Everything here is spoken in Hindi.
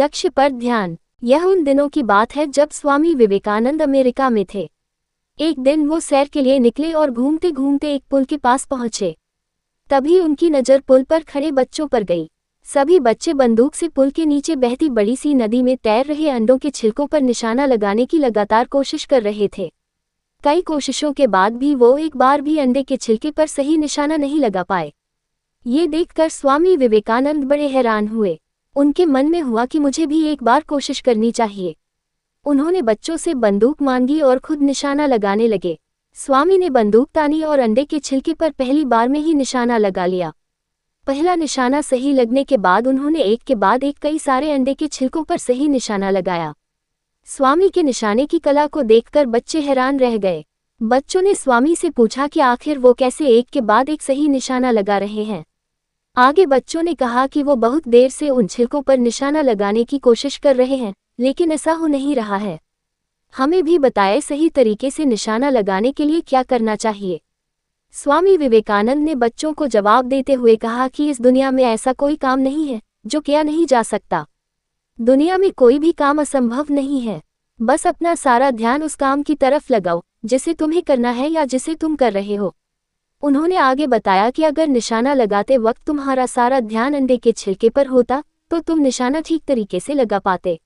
लक्ष्य पर ध्यान। यह उन दिनों की बात है जब स्वामी विवेकानंद अमेरिका में थे। एक दिन वो सैर के लिए निकले और घूमते घूमते एक पुल के पास पहुंचे। तभी उनकी नज़र पुल पर खड़े बच्चों पर गई। सभी बच्चे बंदूक से पुल के नीचे बहती बड़ी सी नदी में तैर रहे अंडों के छिलकों पर निशाना लगाने की लगातार कोशिश कर रहे थे। कई कोशिशों के बाद भी वो एक बार भी अंडे के छिलके पर सही निशाना नहीं लगा पाए। ये देखकर स्वामी विवेकानंद बड़े हैरान हुए। उनके मन में हुआ कि मुझे भी एक बार कोशिश करनी चाहिए। उन्होंने बच्चों से बंदूक मांगी और खुद निशाना लगाने लगे। स्वामी ने बंदूक तानी और अंडे के छिलके पर पहली बार में ही निशाना लगा लिया। पहला निशाना सही लगने के बाद उन्होंने एक के बाद एक कई सारे अंडे के छिलकों पर सही निशाना लगाया। स्वामी के निशाने की कला को देखकर बच्चे हैरान रह गए। बच्चों ने स्वामी से पूछा कि आखिर वो कैसे एक के बाद एक सही निशाना लगा रहे हैं। आगे बच्चों ने कहा कि वो बहुत देर से उन छिलकों पर निशाना लगाने की कोशिश कर रहे हैं, लेकिन ऐसा हो नहीं रहा है। हमें भी बताएं सही तरीके से निशाना लगाने के लिए क्या करना चाहिए। स्वामी विवेकानंद ने बच्चों को जवाब देते हुए कहा कि इस दुनिया में ऐसा कोई काम नहीं है जो किया नहीं जा सकता। दुनिया में कोई भी काम असंभव नहीं है। बस अपना सारा ध्यान उस काम की तरफ लगाओ जिसे तुम्हें करना है या जिसे तुम कर रहे हो। उन्होंने आगे बताया कि अगर निशाना लगाते वक्त तुम्हारा सारा ध्यान अंडे के छिलके पर होता तो तुम निशाना ठीक तरीके से लगा पाते।